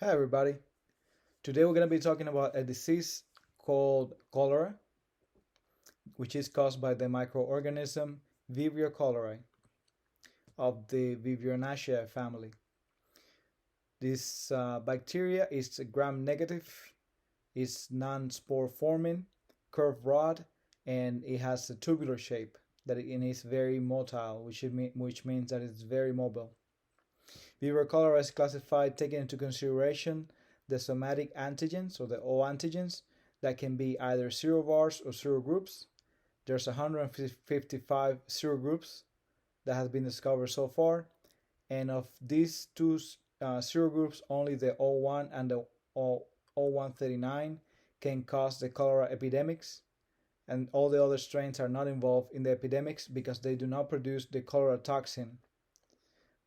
Hi, everybody. Today we're going to be talking about a disease called cholera, which is caused by the microorganism Vibrio cholerae of the Vibrionaceae family. This bacteria is gram negative, is non spore forming, curved rod, and it has a tubular shape that it is very motile, which means that it's very mobile. Vibrio cholerae is classified taking into consideration the somatic antigens or the O antigens that can be either serovars or serogroups. There's 155 serogroups that has been discovered so far, and of these two serogroups, only the O1 and the O139 can cause the cholera epidemics, and all the other strains are not involved in the epidemics because they do not produce the cholera toxin,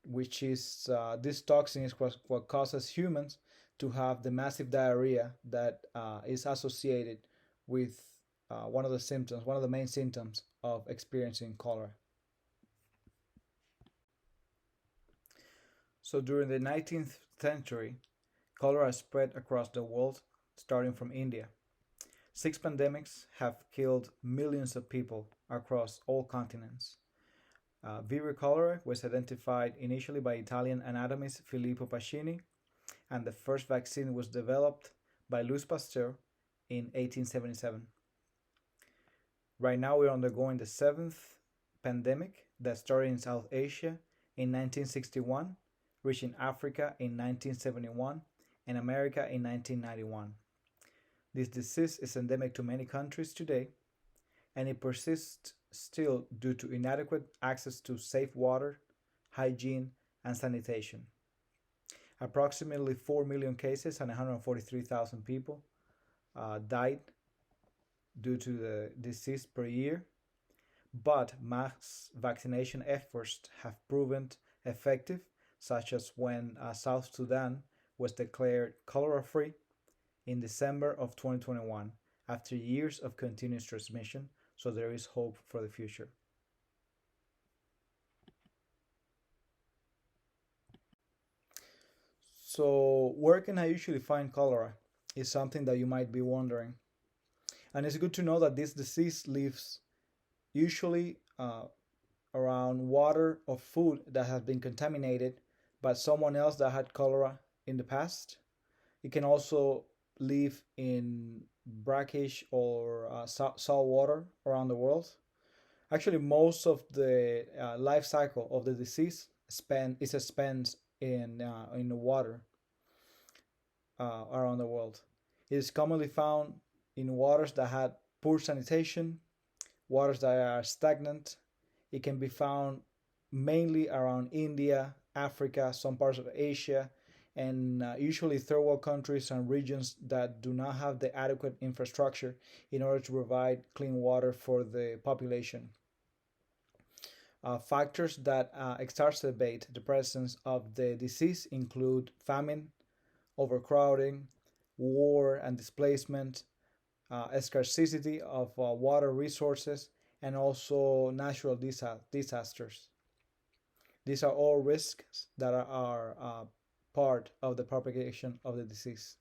which is this toxin is what causes humans to have the massive diarrhea that is associated with one of the main symptoms of experiencing cholera. So during the 19th century, cholera spread across the world, starting from India. 6 pandemics have killed millions of people across all continents. Vibrio cholerae was identified initially by Italian anatomist Filippo Pacini, and the first vaccine was developed by Louis Pasteur in 1877. Right now, we're undergoing the seventh pandemic that started in South Asia in 1961, reaching Africa in 1971, and America in 1991. This disease is endemic to many countries today, and it persists still due to inadequate access to safe water, hygiene, and sanitation. Approximately 4 million cases and 143,000 people died due to the disease per year, but mass vaccination efforts have proven effective, such as when South Sudan was declared cholera free in December of 2021 after years of continuous transmission, so there is hope for the future. So, where can I usually find cholera? Is something that you might be wondering. And it's good to know that this disease lives usually around water or food that has been contaminated by someone else that had cholera in the past. It can also live in brackish or salt water around the world. Actually, most of the life cycle of the disease is spent in the water around the world. It is commonly found in waters that had poor sanitation, waters that are stagnant. It can be found mainly around India, Africa, some parts of Asia, and usually third world countries and regions that do not have the adequate infrastructure in order to provide clean water for the population. Factors that exacerbate the presence of the disease include famine, overcrowding, war and displacement, scarcity of water resources, and also natural disasters. These are all risks that are part of the propagation of the disease.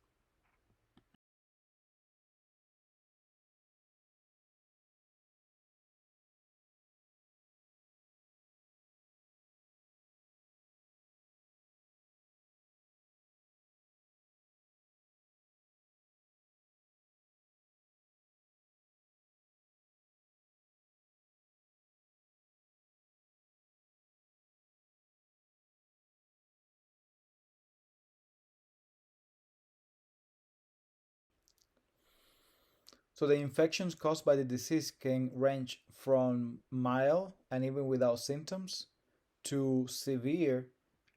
So the infections caused by the disease can range from mild and even without symptoms to severe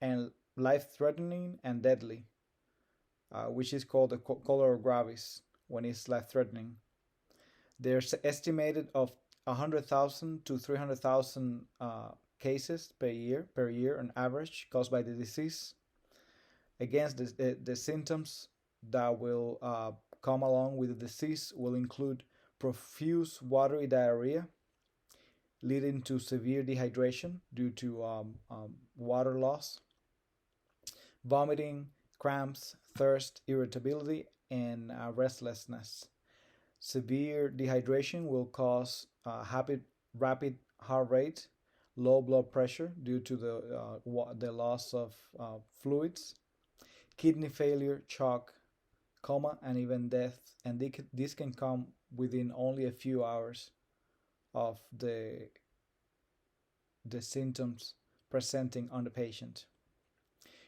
and life-threatening and deadly, which is called the cholera gravis when it's life-threatening. There's estimated of 100,000 to 300,000 cases per year on average caused by the disease. Against the symptoms that will come along with the disease will include profuse watery diarrhea, leading to severe dehydration due to water loss, vomiting, cramps, thirst, irritability, and restlessness. Severe dehydration will cause rapid heart rate, low blood pressure due to the loss of fluids, kidney failure, shock, coma, and even death. And this can come within only a few hours of the symptoms presenting on the patient.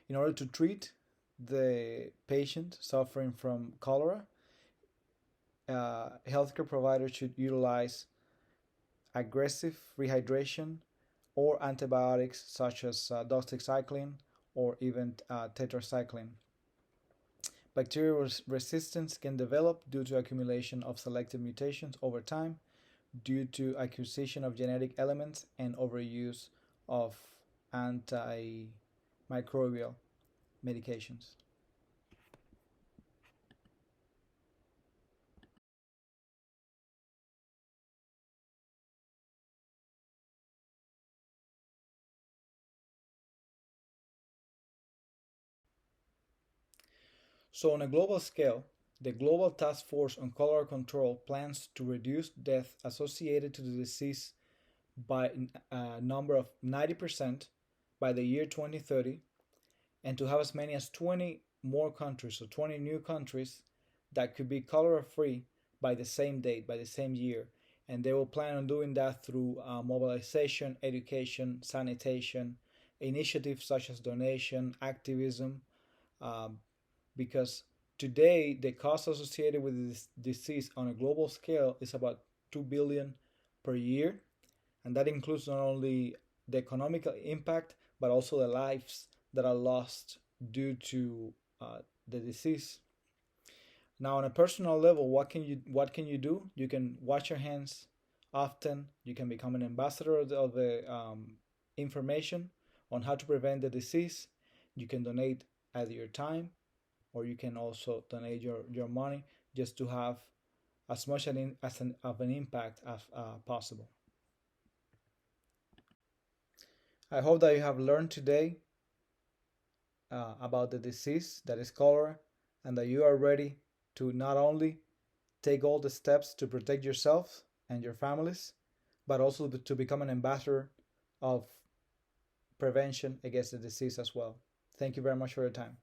In order to treat the patient suffering from cholera, healthcare providers should utilize aggressive rehydration or antibiotics such as doxycycline or even tetracycline. Bacterial resistance can develop due to accumulation of selective mutations over time, due to acquisition of genetic elements and overuse of antimicrobial medications. So, on a global scale, the Global Task Force on Cholera Control plans to reduce death associated to the disease by a number of 90% by the year 2030, and to have as many as 20 more countries, so 20 new countries that could be cholera free by the same date, by the same year. And they will plan on doing that through mobilization, education, sanitation, initiatives such as donation, activism, um, because today the cost associated with this disease on a global scale is about 2 billion per year, and that includes not only the economical impact but also the lives that are lost due to the disease. Now, on a personal level, what can you do? You can wash your hands often. You can become an ambassador of the information on how to prevent the disease. You can donate either your time, or you can also donate your money just to have as much of an impact as possible. I hope that you have learned today about the disease that is cholera, and that you are ready to not only take all the steps to protect yourself and your families, but also to become an ambassador of prevention against the disease as well. Thank you very much for your time.